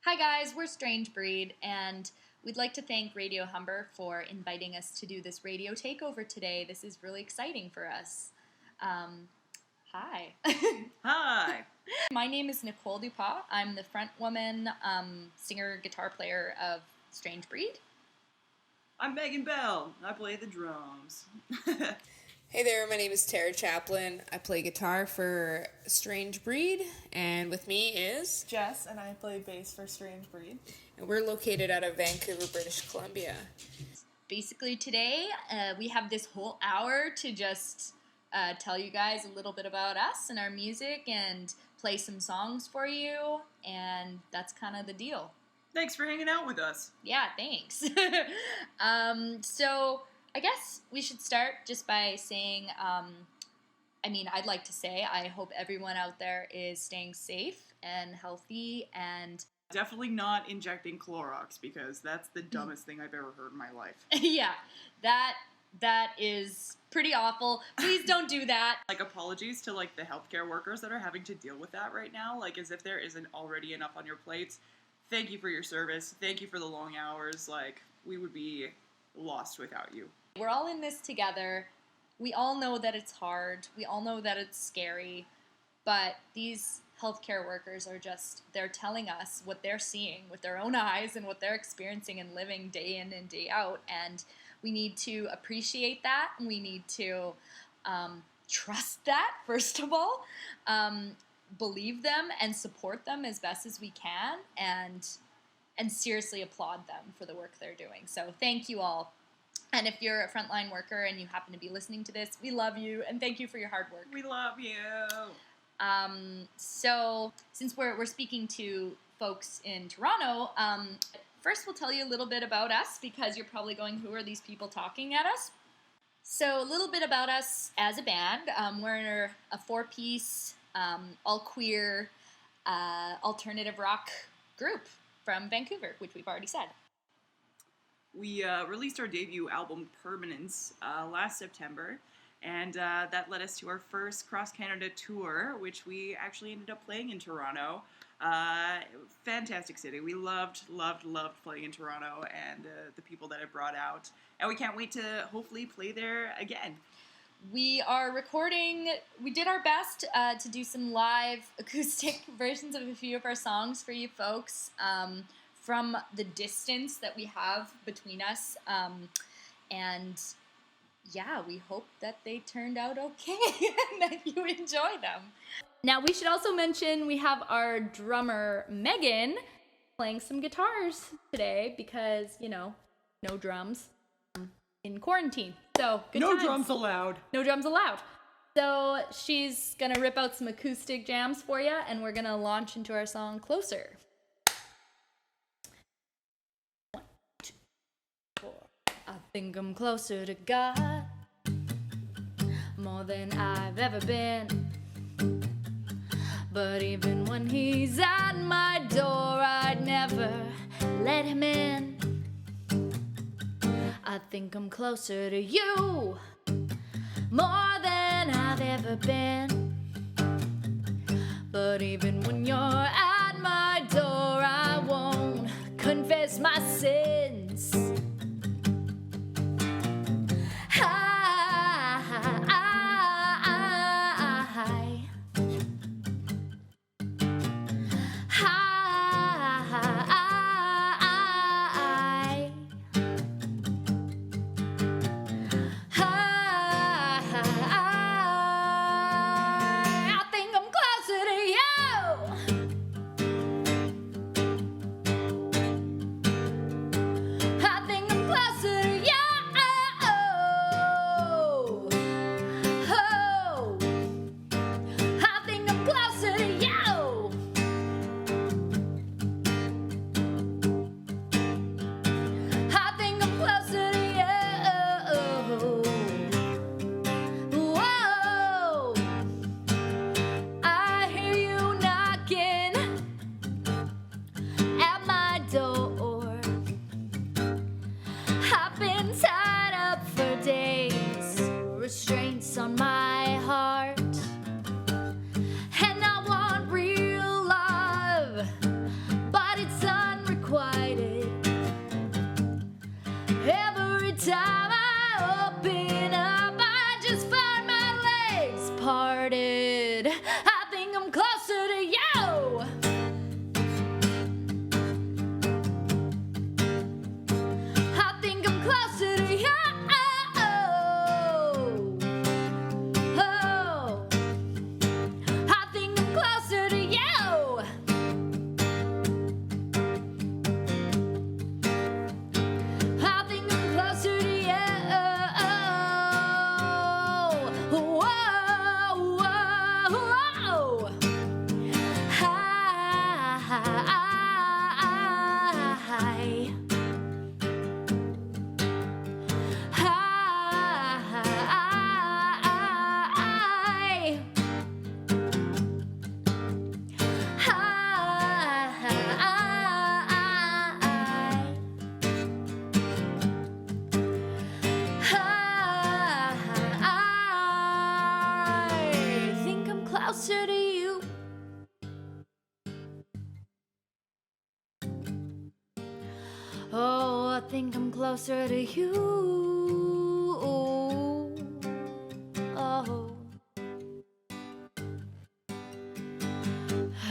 Hi guys, we're Strange Breed, and we'd like to thank Radio Humber for inviting us to do this radio takeover today. This is really exciting for us. Hi. Hi. My name is Nicole Dupas. I'm the front woman, singer, guitar player of Strange Breed. I'm Megan Bell. I play the drums. Hey there, my name is Tara Chaplin. I play guitar for Strange Breed, and with me is Jess, and I play bass for Strange Breed. And we're located out of Vancouver, British Columbia. Basically today, we have this whole hour to just tell you guys a little bit about us and our music and play some songs for you, and that's kind of the deal. Thanks for hanging out with us. Yeah, thanks. So I guess we should start just by saying, I'd like to say I hope everyone out there is staying safe and healthy and... Definitely not injecting Clorox, because that's the dumbest thing I've ever heard in my life. Yeah, that is pretty awful. Please don't do that. Apologies to, the healthcare workers that are having to deal with that right now. As if there isn't already enough on your plates. Thank you for your service. Thank you for the long hours. We would be lost without you. We're all in this together. We all know that it's hard. We all know that it's scary. But these healthcare workers they're telling us what they're seeing with their own eyes and what they're experiencing and living day in and day out. And we need to appreciate that. And we need to trust that, first of all. Believe them and support them as best as we can. And seriously applaud them for the work they're doing. So thank you all. And if you're a frontline worker and you happen to be listening to this, we love you and thank you for your hard work. We love you. So since we're speaking to folks in Toronto, first we'll tell you a little bit about us, because you're probably going, who are these people talking at us? So a little bit about us as a band. We're a four-piece, all queer, alternative rock group from Vancouver, which we've already said. We released our debut album, Permanence, last September, and that led us to our first cross-Canada tour, which we actually ended up playing in Toronto. Fantastic city. We loved playing in Toronto and the people that it brought out, and we can't wait to hopefully play there again. We are recording, we did our best to do some live acoustic versions of a few of our songs for you folks. From the distance that we have between us, and yeah, we hope that they turned out okay and that you enjoy them. Now, we should also mention we have our drummer, Megan, playing some guitars today because, no drums in quarantine. So, good No times. drums allowed. No drums allowed. So, she's gonna rip out some acoustic jams for you, and we're gonna launch into our song, Closer. I think I'm closer to God, more than I've ever been. But even when he's at my door, I'd never let him in. I think I'm closer to you, more than I've ever been. But even when you're at my door, I won't confess my sins. I think I'm closer to you. Oh,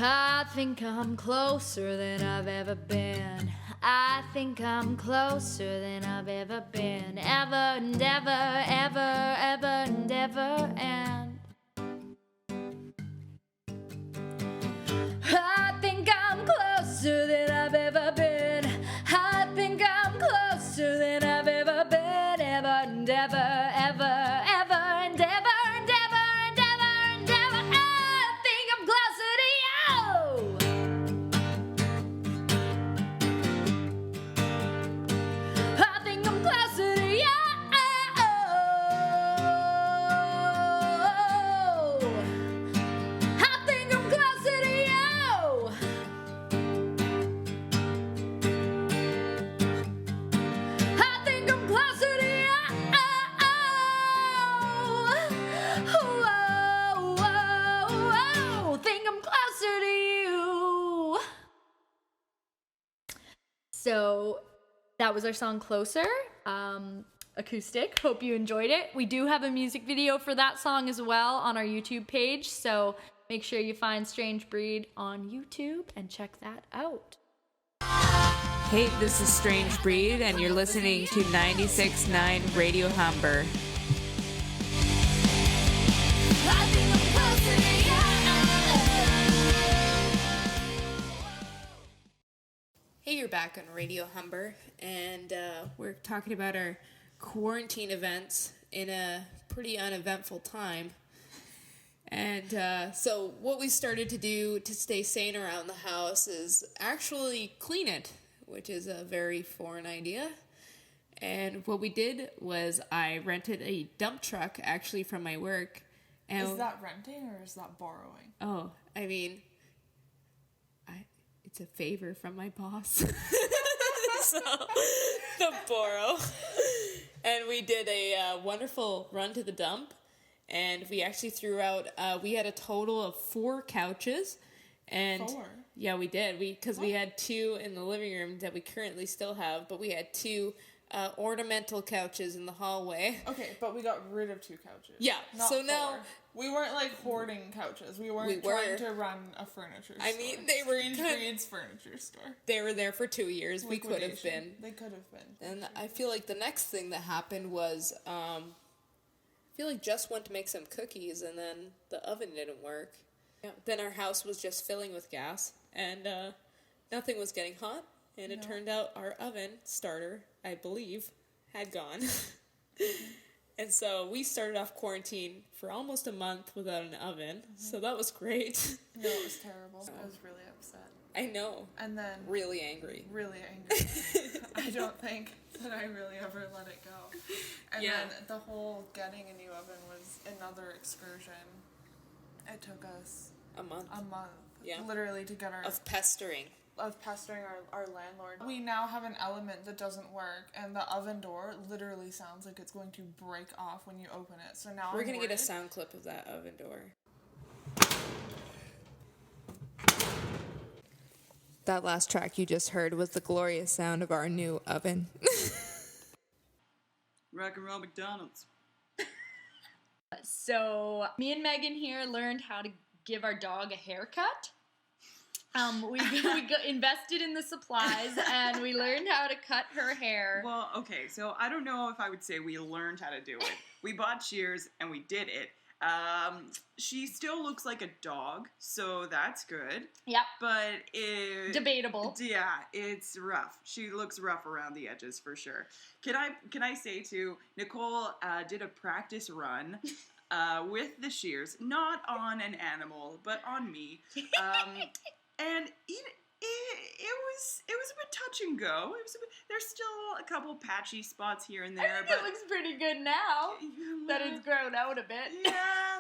I think I'm closer than I've ever been. I think I'm closer than I've ever been. Ever and ever, ever, ever and ever and. I think I'm closer than I've ever been. I think I'm closer than I've ever been. Ever and ever, ever, ever and ever and ever and ever and ever. I think I'm closer to you. I think I'm closer to you. I think I'm closer to you. I think I'm closer to you. Think I'm closer to you. So that was our song Closer, acoustic. Hope you enjoyed it. We do have a music video for that song as well on our YouTube page, so make sure you find Strange Breed on YouTube and check that out. Hey, this is Strange Breed, and you're listening to 96.9 Radio Humber. I think I'm closer to you. Hey, you're back on Radio Humber, and we're talking about our quarantine events in a pretty uneventful time. And so what we started to do to stay sane around the house is actually clean it, which is a very foreign idea. And what we did was I rented a dump truck actually from my work. And Is that renting or is that borrowing? oh, I mean, it's a favor from my boss. So, the borrow. And we did a wonderful run to the dump. And we actually threw out, we had a total of 4 couches. And 4? Yeah, we did. Because we had 2 in the living room that we currently still have. But we had 2 ornamental couches in the hallway. Okay, but we got rid of 2 couches. Yeah, Not so 4. now... We weren't like hoarding couches. We weren't trying to run a furniture store. I mean, they were Strange Breed's furniture store. They were there for 2 years. We could have been. They could have been. And I feel like the next thing that happened was, I feel like Jess went to make some cookies and then the oven didn't work. Yeah. Then our house was just filling with gas and nothing was getting hot. And it turned out our oven starter, I believe, had gone. And so we started off quarantine for almost a month without an oven. Mm-hmm. So that was great. No, it was terrible. I was really upset. I know. And then... Really angry. Really angry. I don't think that I really ever let it go. And then the whole getting a new oven was another excursion. It took us... A month. Yeah. Literally to get our... Of pestering our landlord. We now have an element that doesn't work, and the oven door literally sounds like it's going to break off when you open it. So now we're going to get a sound clip of that oven door. That last track you just heard was the glorious sound of our new oven. Rock and roll McDonald's. So me and Megan here learned how to give our dog a haircut. We invested in the supplies and we learned how to cut her hair. Well, okay, so I don't know if I would say we learned how to do it. We bought shears and we did it. She still looks like a dog, so that's good. Yep. But debatable. Yeah, it's rough. She looks rough around the edges for sure. Can I say too, Nicole did a practice run with the shears, not on an animal, but on me. And it was a bit touch and go. There's still a couple patchy spots here and there. I think it looks pretty good now that it's grown out a bit. Yeah.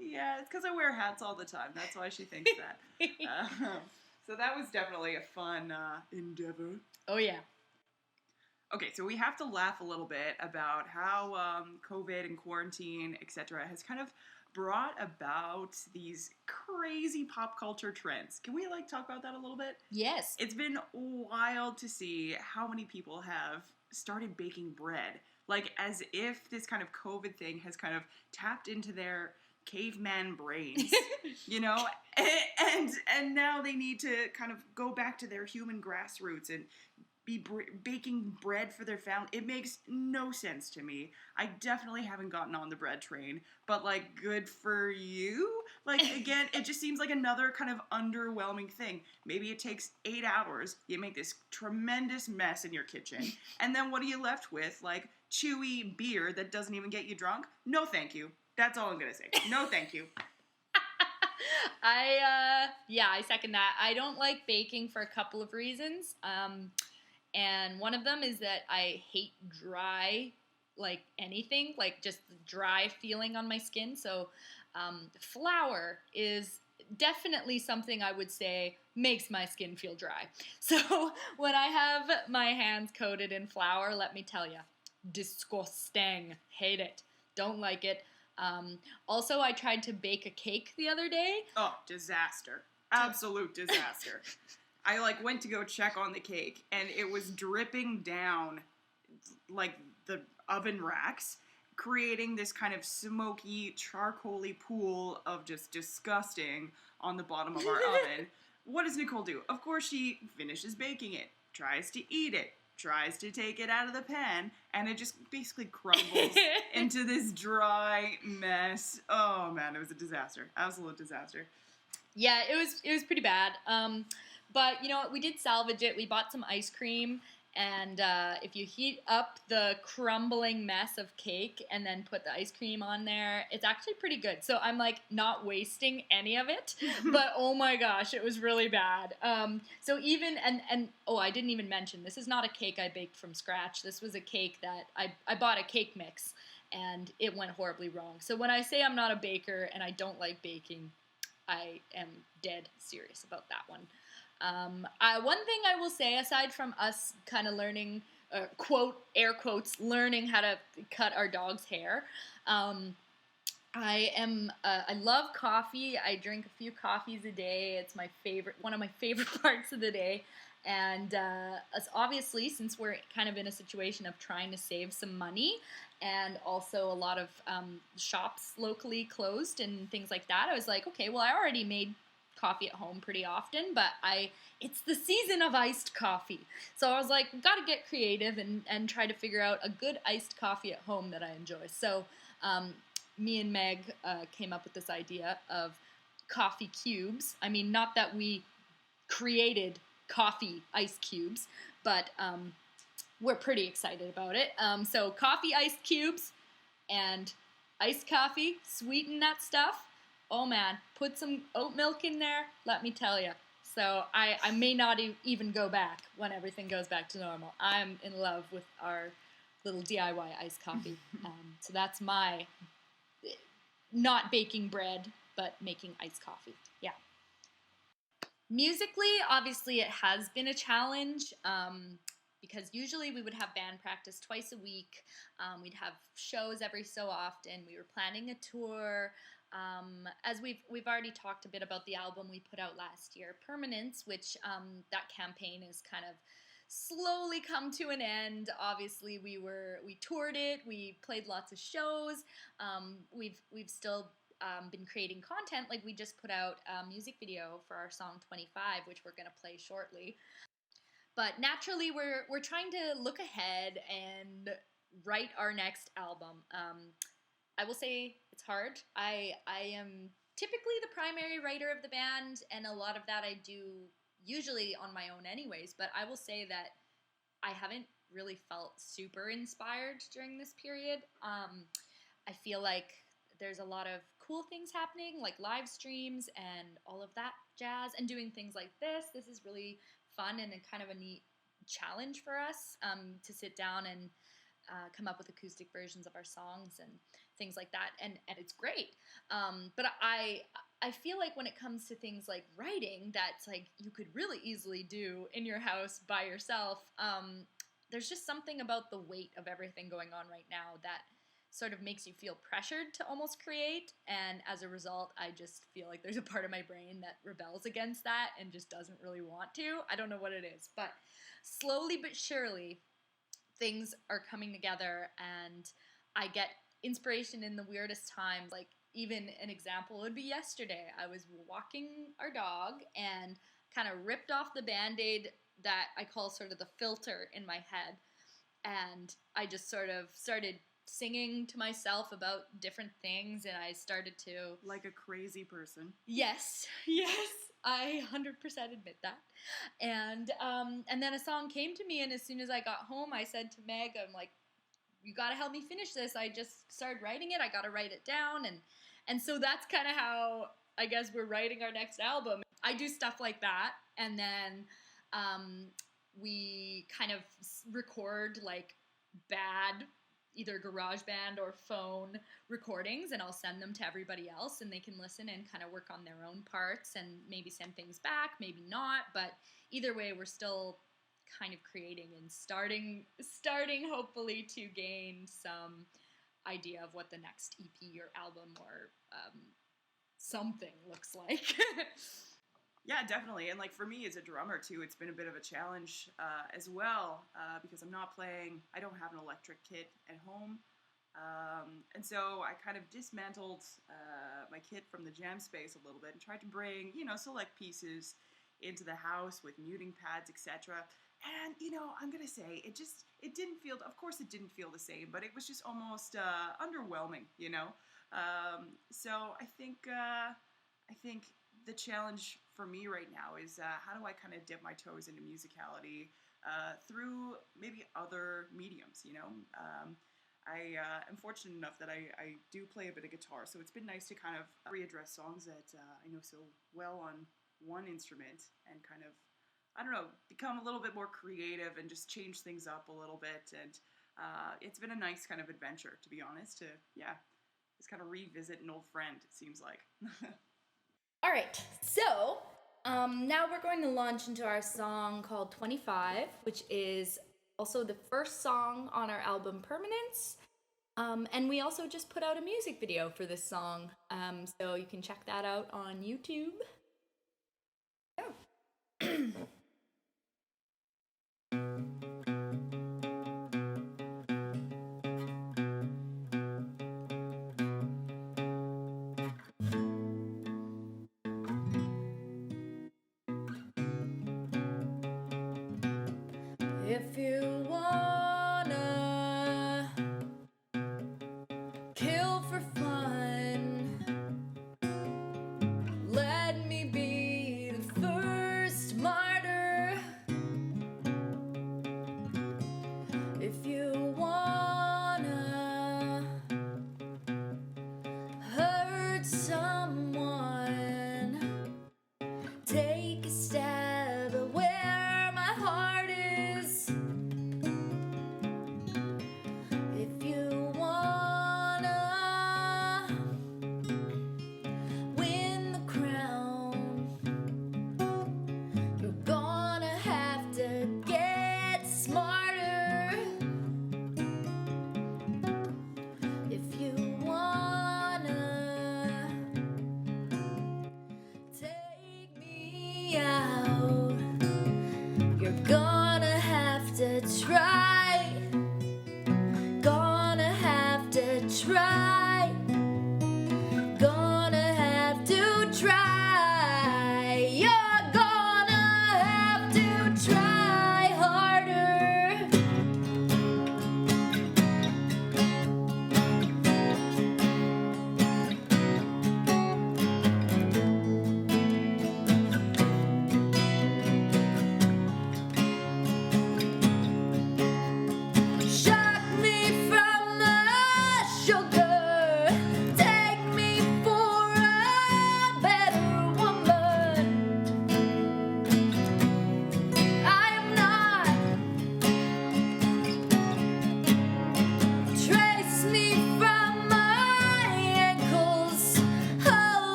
Yeah, it's because I wear hats all the time. That's why she thinks that. So that was definitely a fun endeavor. Oh, yeah. Okay, so we have to laugh a little bit about how COVID and quarantine, etc., has kind of brought about these crazy pop culture trends. Can we talk about that a little bit? Yes. It's been wild to see how many people have started baking bread. As if this kind of COVID thing has kind of tapped into their caveman brains, and now they need to kind of go back to their human grassroots and be baking bread for their family. It makes no sense to me. I definitely haven't gotten on the bread train, but good for you. Again, it just seems like another kind of underwhelming thing. Maybe it takes 8 hours. You make this tremendous mess in your kitchen, and then what are you left with? Chewy beer that doesn't even get you drunk? No, thank you. That's all I'm gonna say. No, thank you. I second that. I don't like baking for a couple of reasons. And one of them is that I hate dry, anything, just the dry feeling on my skin. So flour is definitely something I would say makes my skin feel dry. So when I have my hands coated in flour, let me tell you, disgusting. Hate it. Don't like it. Also, I tried to bake a cake the other day. Oh, disaster. Absolute disaster. I went to go check on the cake, and it was dripping down the oven racks, creating this kind of smoky, charcoaly pool of just disgusting on the bottom of our oven. What does Nicole do? Of course, she finishes baking it, tries to eat it, tries to take it out of the pan, and it just basically crumbles into this dry mess. Oh man, it was a disaster. Absolute disaster. Yeah, it was pretty bad. But you know what? We did salvage it. We bought some ice cream, and if you heat up the crumbling mess of cake and then put the ice cream on there, it's actually pretty good. So I'm not wasting any of it, but oh my gosh, it was really bad. So even, and I didn't even mention, this is not a cake I baked from scratch. This was a cake that I bought a cake mix, and it went horribly wrong. So when I say I'm not a baker and I don't like baking, I am dead serious about that one. One thing I will say, aside from us kind of learning, quote, air quotes, learning how to cut our dog's hair, I love coffee. I drink a few coffees a day. It's one of my favorite parts of the day. And obviously, since we're kind of in a situation of trying to save some money, and also a lot of shops locally closed and things like that, I was like, okay, well, I already made coffee at home pretty often, but it's the season of iced coffee. So I was like, got to get creative and try to figure out a good iced coffee at home that I enjoy. So me and Meg came up with this idea of coffee cubes. I mean, not that we created coffee ice cubes, but we're pretty excited about it. So coffee iced cubes and iced coffee, sweeten that stuff. Oh man, put some oat milk in there, let me tell you. So I may not even go back when everything goes back to normal. I'm in love with our little DIY iced coffee. So that's my, not baking bread, but making iced coffee. Yeah. Musically, obviously it has been a challenge, because usually we would have band practice twice a week. We'd have shows every so often. We were planning a tour. As we've already talked a bit about the album we put out last year, Permanence, which that campaign has kind of slowly come to an end. Obviously, we toured it, we played lots of shows. We've still been creating content. We just put out a music video for our song 25, which we're gonna play shortly. But naturally, we're trying to look ahead and write our next album. I will say it's hard. I am typically the primary writer of the band, and a lot of that I do usually on my own anyways, but I will say that I haven't really felt super inspired during this period. I feel like there's a lot of cool things happening, like live streams and all of that jazz, and doing things like this. This is really fun and kind of a neat challenge for us to sit down and come up with acoustic versions of our songs and things like that, and it's great. But I feel like when it comes to things like writing, that's you could really easily do in your house by yourself. There's just something about the weight of everything going on right now that sort of makes you feel pressured to almost create, and as a result I just feel like there's a part of my brain that rebels against that and just doesn't really want to. I don't know what it is, but slowly but surely things are coming together and I get inspiration in the weirdest times. Like, even an example would be yesterday. I was walking our dog and kind of ripped off the Band-Aid that I call sort of the filter in my head, and I just sort of started singing to myself about different things, and I started to... Like a crazy person. Yes, I 100% admit that. And then a song came to me, and as soon as I got home, I said to Meg, I'm like, you gotta help me finish this. I just started writing it. I gotta write it down, and so that's kind of how I guess we're writing our next album. I do stuff like that, and then we kind of record like bad either GarageBand or phone recordings, and I'll send them to everybody else, and they can listen and kind of work on their own parts and maybe send things back, maybe not, but either way we're still kind of creating and starting hopefully to gain some idea of what the next EP or album or something looks like. Yeah, definitely. And like for me as a drummer too, it's been a bit of a challenge as well because I don't have an electric kit at home. And so I kind of dismantled my kit from the jam space a little bit and tried to bring, select pieces into the house with muting pads, etc. And, I'm going to say it didn't feel the same, but it was just almost underwhelming, So I think the challenge for me right now is how do I kind of dip my toes into musicality through maybe other mediums, I am fortunate enough that I do play a bit of guitar, so it's been nice to kind of readdress songs that I know so well on one instrument and kind of, become a little bit more creative and just change things up a little bit. And it's been a nice kind of adventure, to be honest, to, just kind of revisit an old friend, it seems like. All right, so now we're going to launch into our song called 25, which is also the first song on our album Permanence. And we also just put out a music video for this song, so you can check that out on YouTube. Oh. If you wanna kill for fun, let me be the first martyr. If you wanna hurt someone, take a stab at where my heart is.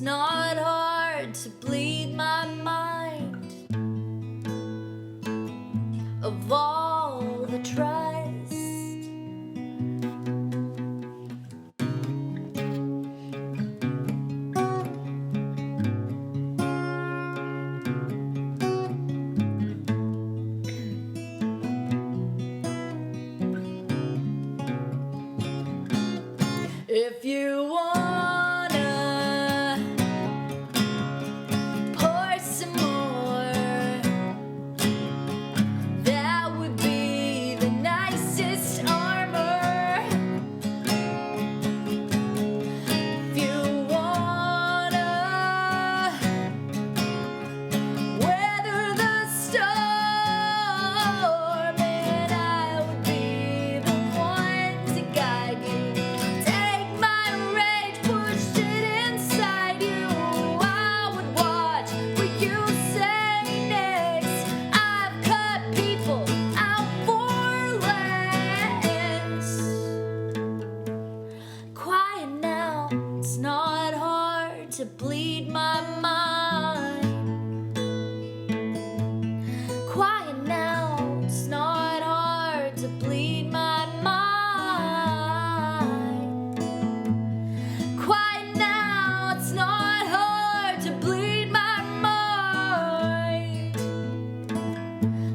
it's not hard to bleed my mind of all the trust. If you wanna pour some more, that would be the nicest armor. If you wanna weather the storm, and I would be the one to guide you. Take my rage, push it inside you. I would watch what you say next. I've cut people out for less. Quiet now, it's not hard to bleed my mind. Quiet now, it's not hard to bleed my mind. Quiet now, it's not hard to bleed my mind.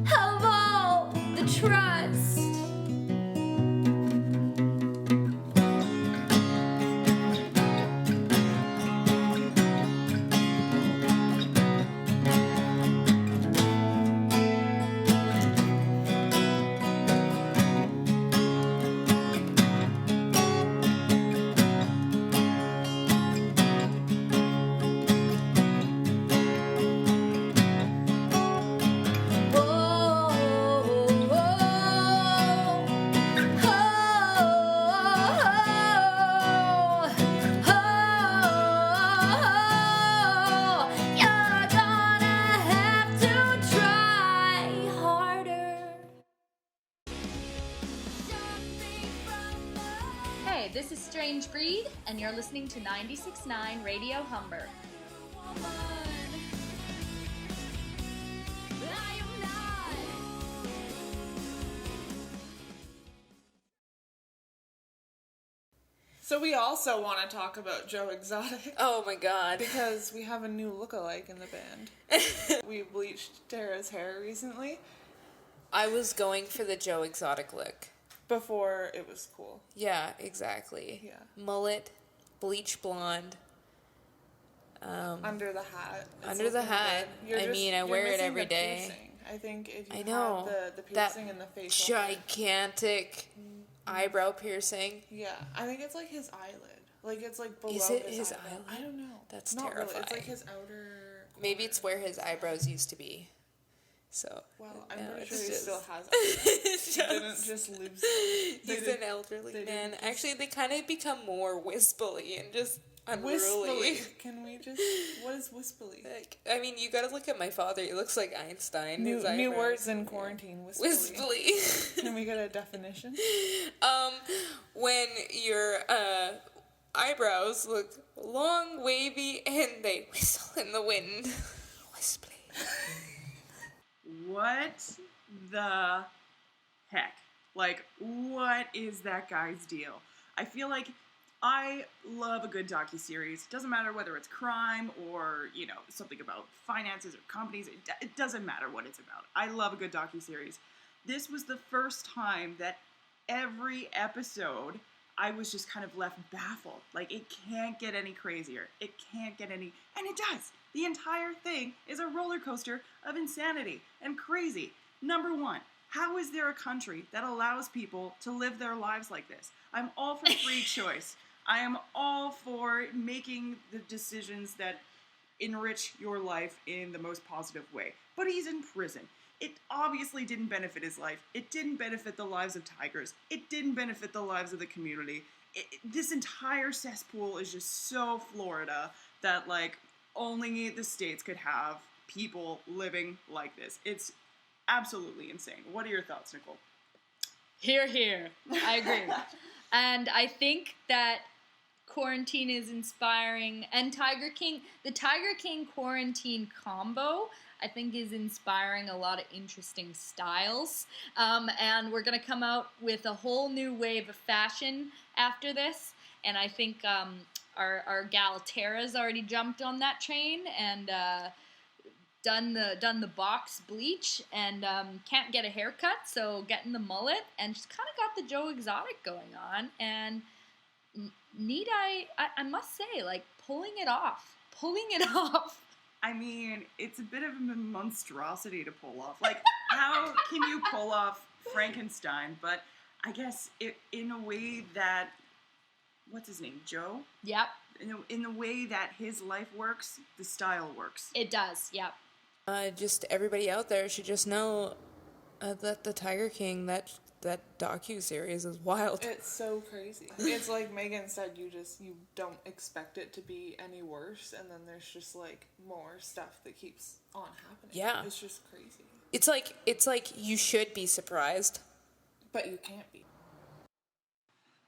Of all the trust. You're gonna have to try harder. Hey, this is Strange Breed, and you're listening to 96.9 Radio Humber. So we also want to talk about Joe Exotic Oh my god. because we have a new lookalike in the band. We bleached Tara's hair recently I was going for the Joe Exotic look. before it was cool. Yeah, exactly. Yeah. Mullet, bleach blonde. Under the hat. It's Under the looking hat. good. I mean, I you're wear it missing every the day. piercing. I think if you I know. had the That piercing in the facial hair. gigantic eyebrow piercing. Yeah, I think it's like his eyelid. Like it's like below Is it his his eyelid. eyelid? I don't know. That's Not really. It's terrifying. like his outer. Maybe it's where his eyebrows used to be. So. Well, I'm no, pretty it's sure he just- still has eyelids. It's He didn't just- just lose. He's did- an elderly they man. didn't Actually, they kind of become more wispily and just unruly. Wispily. Can we just? What is wispily? Like, I mean, you gotta look at my father. He looks like Einstein. New His new eyebrows. words in quarantine. Wispily. Wispily. Can we get a definition? When your eyebrows look long, wavy, and they whistle in the wind. Wispily. What the heck? Like, what is that guy's deal? I feel like I love a good docuseries. Doesn't matter whether it's crime or, you know, something about finances or companies. It doesn't matter what it's about. I love a good docuseries. This was the first time that every episode I was just kind of left baffled. Like, it can't get any crazier. It can't get any... And it does! The entire thing is a roller coaster of insanity and crazy. Number one, how is there a country that allows people to live their lives like this? I'm all for free choice. I am all for making the decisions that enrich your life in the most positive way. But he's in prison. It obviously didn't benefit his life. It didn't benefit the lives of tigers. It didn't benefit the lives of the community. This entire cesspool is just so Florida that, like, only the States could have people living like this. It's absolutely insane. What are your thoughts, Nicole? Here, here. I agree. And I think that Quarantine is inspiring, and the Tiger King Quarantine combo, I think, is inspiring a lot of interesting styles. And we're gonna come out with a whole new wave of fashion after this. And I think our gal Tara's already jumped on that train and done the box bleach and can't get a haircut, so getting the mullet, and she's kind of got the Joe Exotic going on. And I must say, like, pulling it off. I mean, it's a bit of a monstrosity to pull off. Like, how can you pull off Frankenstein? But I guess in a way that, what's his name, Joe? Yep. In the way that his life works, the style works. It does, yep. Just everybody out there should just know that the Tiger King, that docu-series is wild. It's so crazy. It's like Megan said, you don't expect it to be any worse, and then there's just like more stuff that keeps on happening. Yeah. It's just crazy. It's like you should be surprised, but you can't be.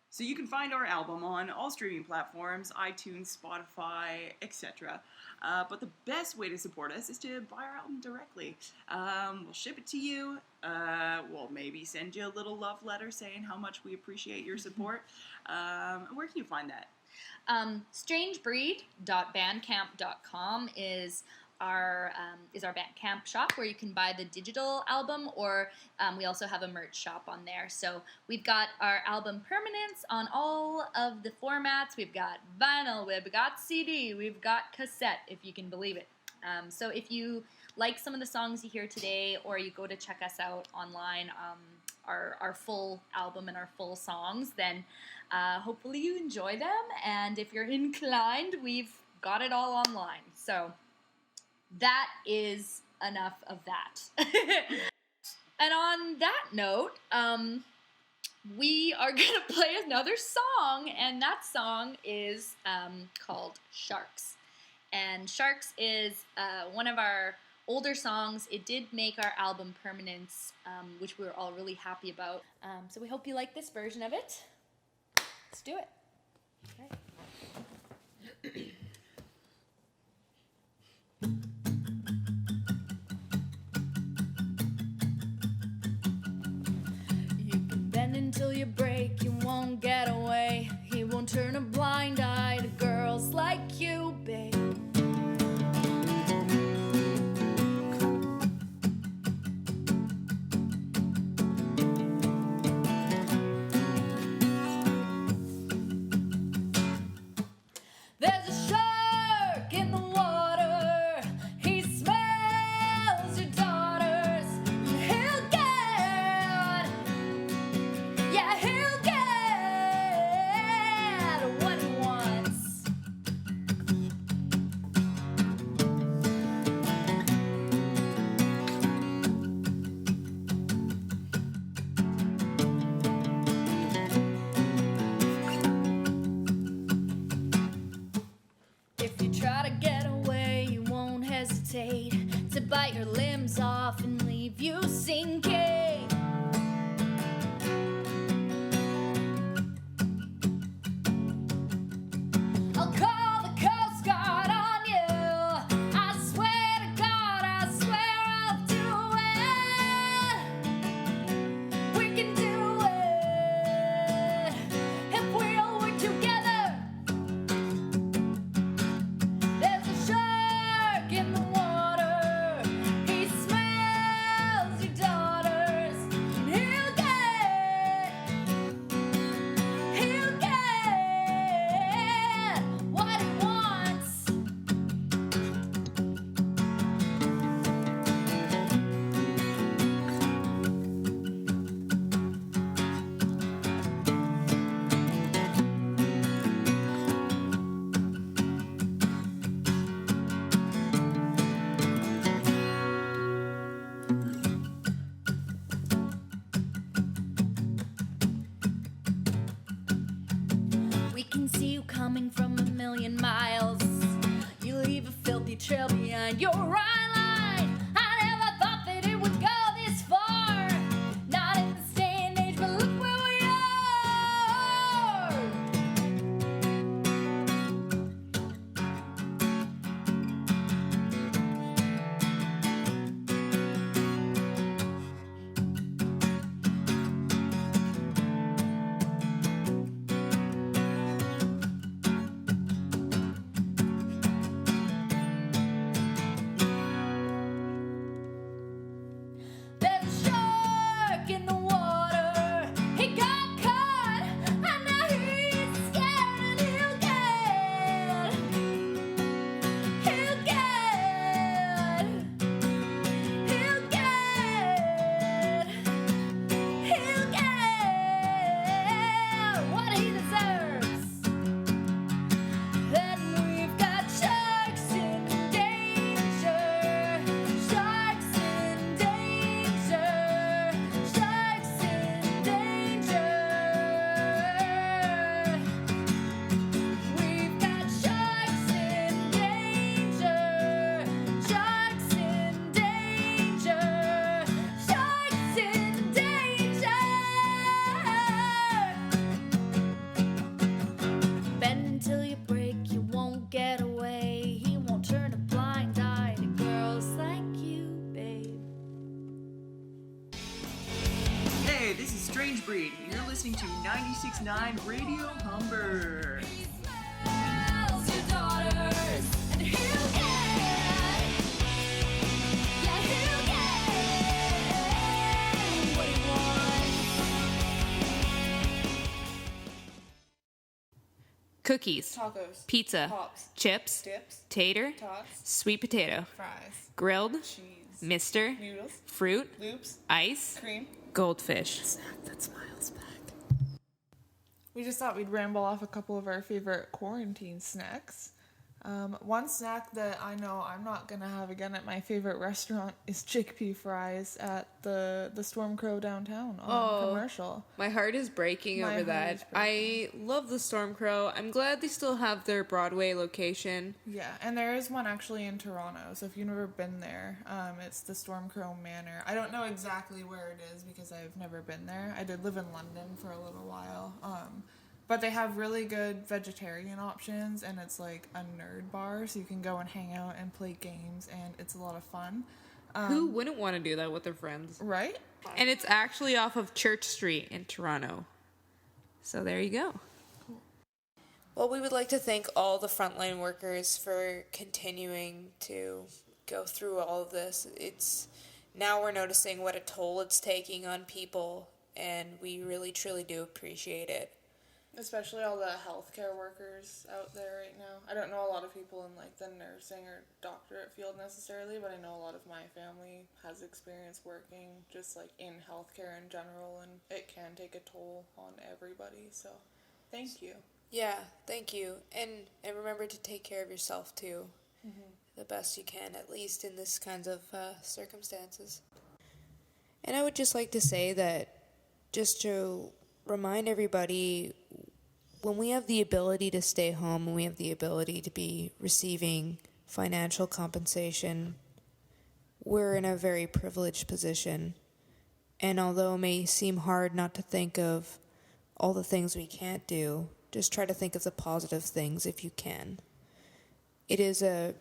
So you can find our album on all streaming platforms, iTunes, Spotify, etc. But the best way to support us is to buy our album directly. We'll ship it to you. We'll maybe send you a little love letter saying how much we appreciate your support. Where can you find that? Strangebreed.bandcamp.com is our Bandcamp shop where you can buy the digital album, or we also have a merch shop on there. So we've got our album Permanence on all of the formats. We've got vinyl, we've got CD, we've got cassette, if you can believe it. So if you like some of the songs you hear today, or you go to check us out online, our full album and our full songs, then hopefully you enjoy them. And if you're inclined, we've got it all online. So that is enough of that. And on that note, we are going to play another song, and that song is called Sharks. And Sharks is one of our older songs. It did make our album Permanence, which we were all really happy about. So we hope you like this version of it. Let's do it. Okay. Until you break, you won't get away. He won't turn a blind eye to girls like you, babe. There's a shark in the water. He smells your daughters. He'll get, yeah, he'll get what he wants. If you try to get away, you won't hesitate to bite your limbs off and leave you sinking. I'll call the Coast Guard on you. I swear to God, I swear I'll do it. We can do it if we all work together. There's a shark in the water. He smells your daughters. And he'll get what he wants. We can see you coming from a million miles. You leave a filthy trail behind your eye line. I never thought that it would go this far. Not in this day and age, but look where we are. Breed. You're listening to 96.9 Radio Humber. Cookies, Tacos. pizza, Pops. chips, Dips. tater, Tots. sweet potato, Fries. grilled, Cheese. mister, Noodles. fruit, Loops. ice, Cream. goldfish. Snack that smiles back. We just thought we'd ramble off a couple of our favorite quarantine snacks. One snack that I know I'm not gonna have again at my favorite restaurant is chickpea fries at the Storm Crow downtown on Commercial. My heart is breaking My over heart that. is breaking. I love the Storm Crow. I'm glad they still have their Broadway location. Yeah, and there is one actually in Toronto, so if you've never been there, it's the Storm Crow Manor. I don't know exactly where it is because I've never been there. I did live in London for a little while. But they have really good vegetarian options, and it's like a nerd bar, so you can go and hang out and play games, and it's a lot of fun. Who wouldn't want to do that with their friends? Right? And it's actually off of Church Street in Toronto. So there you go. Well, we would like to thank all the frontline workers for continuing to go through all of this. Now we're noticing what a toll it's taking on people, and we really truly do appreciate it. Especially all the healthcare workers out there right now. I don't know a lot of people in like the nursing or doctorate field necessarily, but I know a lot of my family has experience working just like in healthcare in general, and it can take a toll on everybody. So, thank you. Yeah, thank you. And remember to take care of yourself too. The best you can, at least in this kinds of circumstances. And I would just like to say that just to remind everybody, when we have the ability to stay home and we have the ability to be receiving financial compensation, we're in a very privileged position. And although it may seem hard not to think of all the things we can't do, just try to think of the positive things if you can. It is a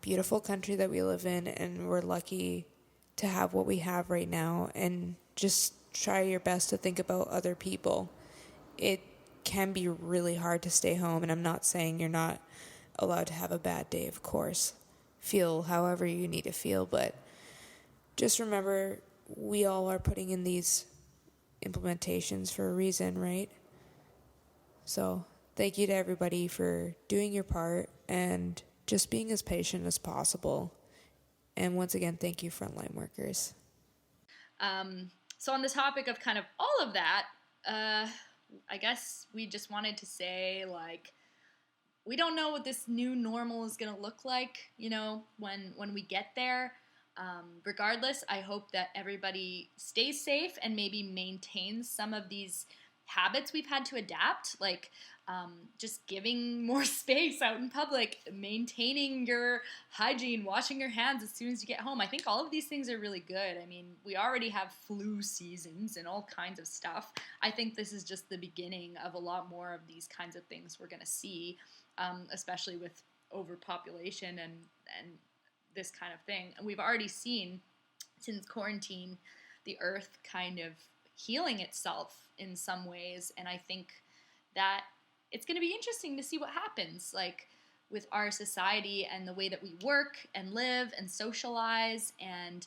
beautiful country that we live in, and we're lucky to have what we have right now, and just try your best to think about other people. It can be really hard to stay home, and I'm not saying you're not allowed to have a bad day, of course. Feel however you need to feel, but just remember, we all are putting in these implementations for a reason, right? So thank you to everybody for doing your part and just being as patient as possible. And once again, thank you, frontline workers. So on the topic of kind of all of that, I guess we just wanted to say, like, we don't know what this new normal is going to look like, you know, when we get there. Regardless, I hope that everybody stays safe and maybe maintains some of these habits we've had to adapt, like just giving more space out in public, maintaining your hygiene, washing your hands as soon as you get home. I think all of these things are really good. I mean, we already have flu seasons and all kinds of stuff. I think this is just the beginning of a lot more of these kinds of things we're going to see, especially with overpopulation and this kind of thing. And we've already seen since quarantine the earth kind of healing itself in some ways, and I think that it's going to be interesting to see what happens, like, with our society and the way that we work and live and socialize. And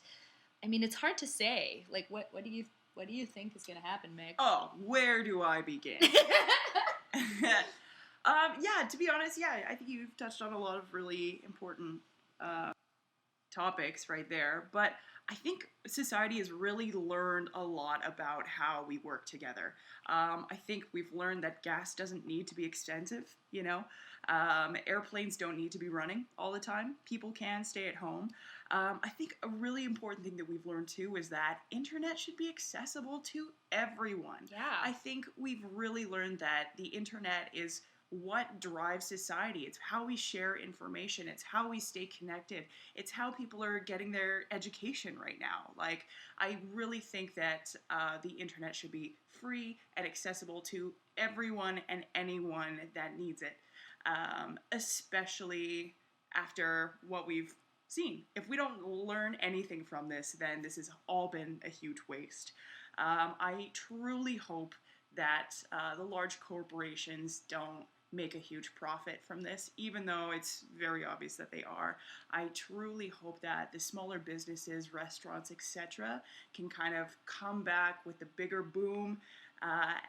I mean, it's hard to say, like, what do you think is going to happen, Mick? Oh, where do I begin? Yeah, to be honest, I think you've touched on a lot of really important topics right there, but I think society has really learned a lot about how we work together. I think we've learned that gas doesn't need to be expensive, you know. Airplanes don't need to be running all the time. People can stay at home. I think a really important thing that we've learned too is that internet should be accessible to everyone. Yeah. I think we've really learned that the internet is what drives society. It's how we share information. It's how we stay connected. It's how people are getting their education right now. Like, I really think that the internet should be free and accessible to everyone and anyone that needs it, especially after what we've seen. If we don't learn anything from this, then this has all been a huge waste. I truly hope that the large corporations don't make a huge profit from this, even though it's very obvious that they are. I truly hope that the smaller businesses, restaurants, etc., can kind of come back with a bigger boom.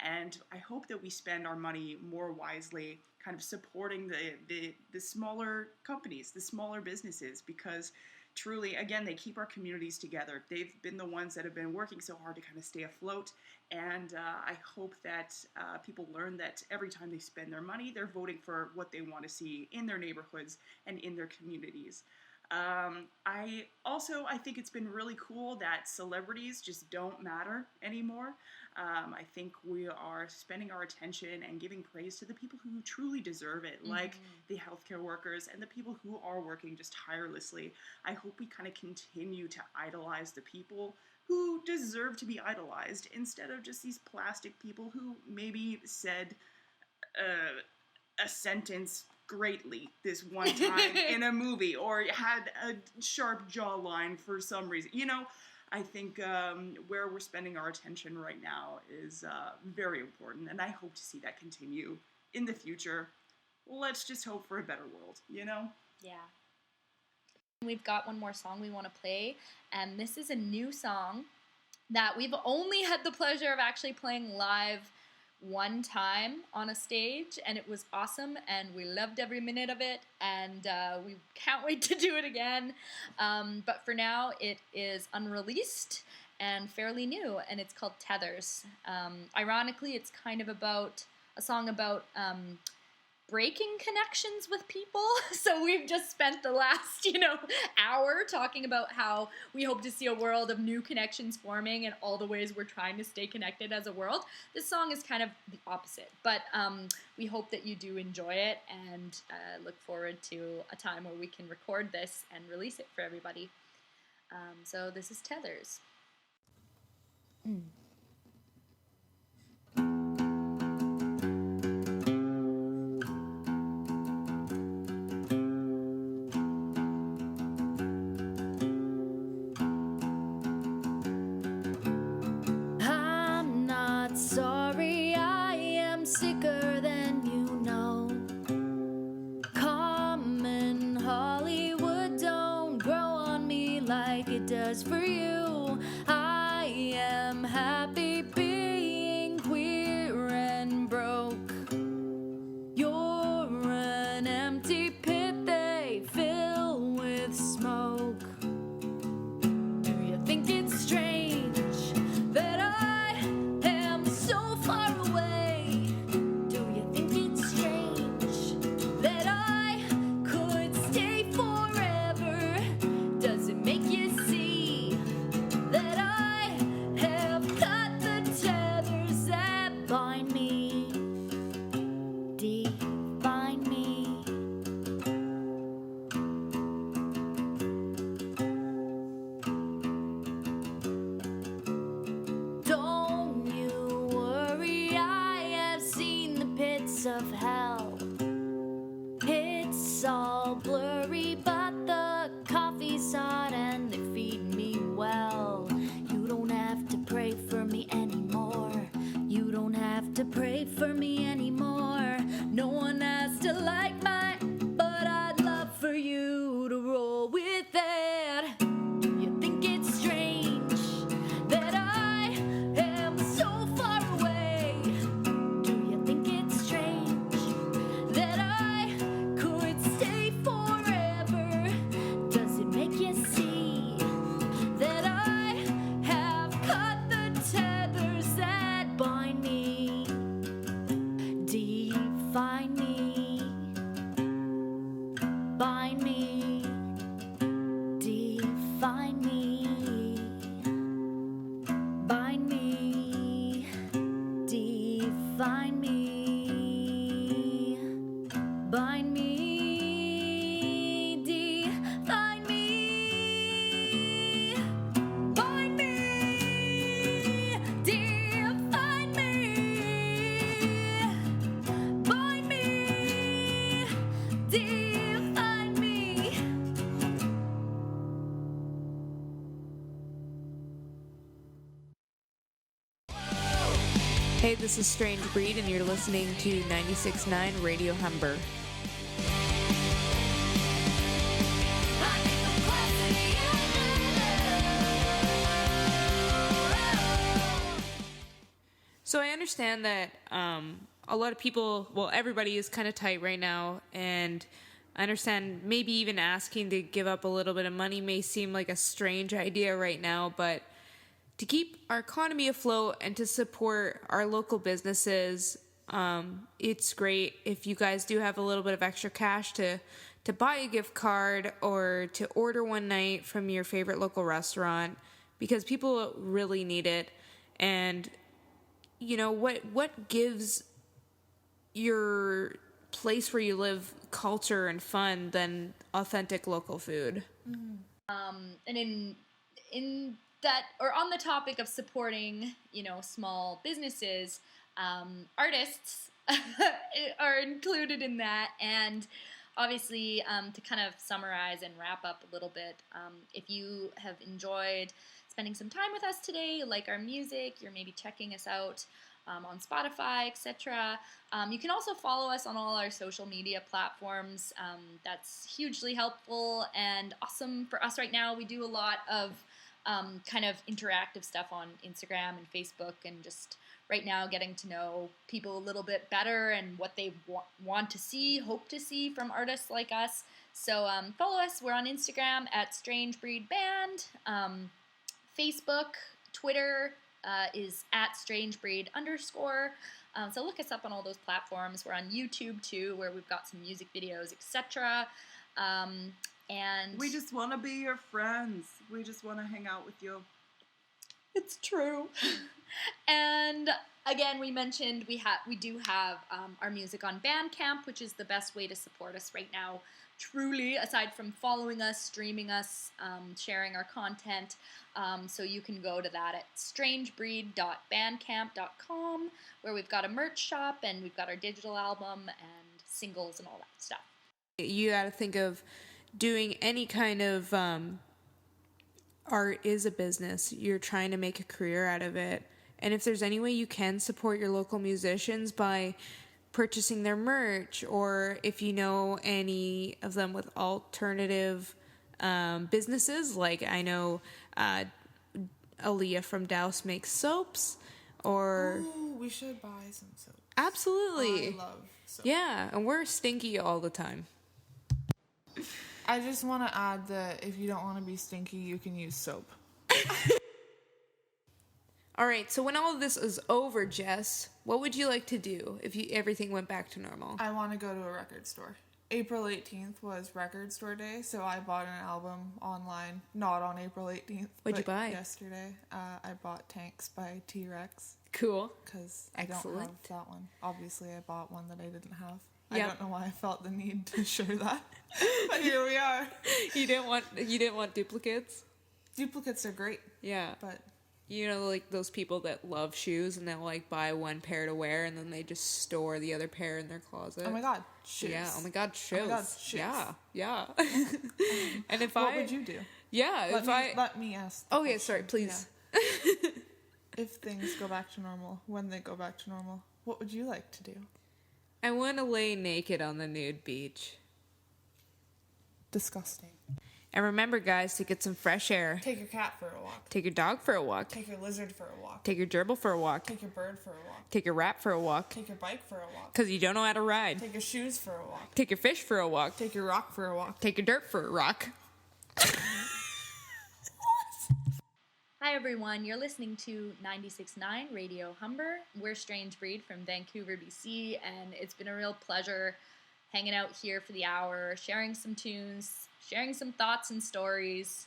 And I hope that we spend our money more wisely, kind of supporting the smaller companies, the smaller businesses, because truly, again, they keep our communities together. They've been the ones that have been working so hard to kind of stay afloat. And I hope that people learn that every time they spend their money, they're voting for what they want to see in their neighborhoods and in their communities. I think it's been really cool that celebrities just don't matter anymore. I think we are spending our attention and giving praise to the people who truly deserve it, like the healthcare workers and the people who are working just tirelessly. I hope we kind of continue to idolize the people who deserve to be idolized instead of just these plastic people who maybe said a sentence greatly this one time in a movie or had a sharp jawline for some reason. I think where we're spending our attention right now is very important, and I hope to see that continue in the future. Let's just hope for a better world, Yeah. We've got one more song we want to play, and this is a new song that we've only had the pleasure of actually playing live one time on a stage, and it was awesome, and we loved every minute of it, and we can't wait to do it again. But for now, it is unreleased and fairly new, and it's called Tethers. Ironically, it's kind of about a song about breaking connections with people. So we've just spent the last, hour talking about how we hope to see a world of new connections forming and all the ways we're trying to stay connected as a world. This song is kind of the opposite, but we hope that you do enjoy it and look forward to a time where we can record this and release it for everybody. So this is Tethers. For you, I am happy being queer and broke. You're an empty pit they fill with smoke. Do you think it's strange that I am so far away? Do you think it's strange that I could stay forever? Does it make you see that I have cut the tethers that bind me, define me? Don't you worry, I have seen the pits of hell. It's all blurry, but the coffee's hot and they feed me well. You don't have to pray for me anymore. You don't have to pray for me anymore. No one has to like mine, but I'd love for you to roll with that. Do you think it's strange that I am so far away? Do you think it's strange that I could stay forever? Does it make you see that I have cut the tethers that bind me, Hey, this is Strange Breed, and you're listening to 96.9 Radio Humber. So I understand that a lot of people, well, everybody is kind of tight right now, and I understand maybe even asking to give up a little bit of money may seem like a strange idea right now, but to keep our economy afloat and to support our local businesses, it's great if you guys do have a little bit of extra cash to buy a gift card or to order one night from your favorite local restaurant, because people really need it. And you know, what gives your place where you live culture and fun than authentic local food? And in that, or on the topic of supporting, you know, small businesses, artists are included in that. And obviously, to kind of summarize and wrap up a little bit, if you have enjoyed spending some time with us today, you like our music, you're maybe checking us out on Spotify, etc. You can also follow us on all our social media platforms. That's hugely helpful and awesome for us right now. We do a lot of kind of interactive stuff on Instagram and Facebook, and just right now getting to know people a little bit better and what they want to see, hope to see from artists like us. So follow us. We're on Instagram at Strange Breed Band. Facebook, Twitter is at strangebreed_. So look us up on all those platforms. We're on YouTube too, where we've got some music videos, etc. And We just want to be your friends. We just want to hang out with you. it's true. And again, we mentioned we do have our music on Bandcamp, which is the best way to support us right now. Truly, aside from following us, streaming us, sharing our content. So you can go to that at strangebreed.bandcamp.com, where we've got a merch shop and we've got our digital album and singles and all that stuff. You got to think of doing any kind of art is a business. You're trying to make a career out of it. And if there's any way you can support your local musicians by purchasing their merch, or if you know any of them with alternative businesses, like I know Aaliyah from Douse makes soaps, or Ooh, we should buy some soap. absolutely, I love soap. yeah, and we're stinky all the time. I just want to add that if you don't want to be stinky, you can use soap. All right, so when all of this is over, Jess, what would you like to do if everything went back to normal? I want to go to a record store. April 18th was record store day, so I bought an album online. Not on April 18th. What'd you but buy? Yesterday. I bought Tanks by T-Rex. Cool. Because I don't Excellent. have that one. Obviously, I bought one that I didn't have. Yep. I don't know why I felt the need to share that. But here we are. You didn't want duplicates? Duplicates are great, Yeah. but You know, like those people that love shoes and they'll like buy one pair to wear and then they just store the other pair in their closet. oh my god, shoes. Yeah. Oh my god, shoes. Oh my God, shoes. Yeah. And if What would you do? Yeah, Let me ask. the Oh yeah, sorry, question. please. Yeah. If things go back to normal, when they go back to normal, what would you like to do? I want to lay naked on the nude beach. Disgusting. And remember, guys, to get some fresh air. Take your cat for a walk. Take your dog for a walk. Take your lizard for a walk. Take your gerbil for a walk. Take your bird for a walk. Take your rat for a walk. Take your bike for a walk. Because you don't know how to ride. Take your shoes for a walk. Take your fish for a walk. Take your rock for a walk. Take your dirt for a rock. Hi everyone, you're listening to 96.9 Radio Humber. We're Strange Breed from Vancouver, BC, and it's been a real pleasure hanging out here for the hour, sharing some tunes, sharing some thoughts and stories.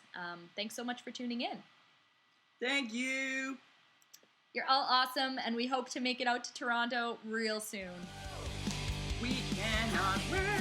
Thanks so much for tuning in. Thank you. You're all awesome, and we hope to make it out to Toronto real soon. We cannot wait.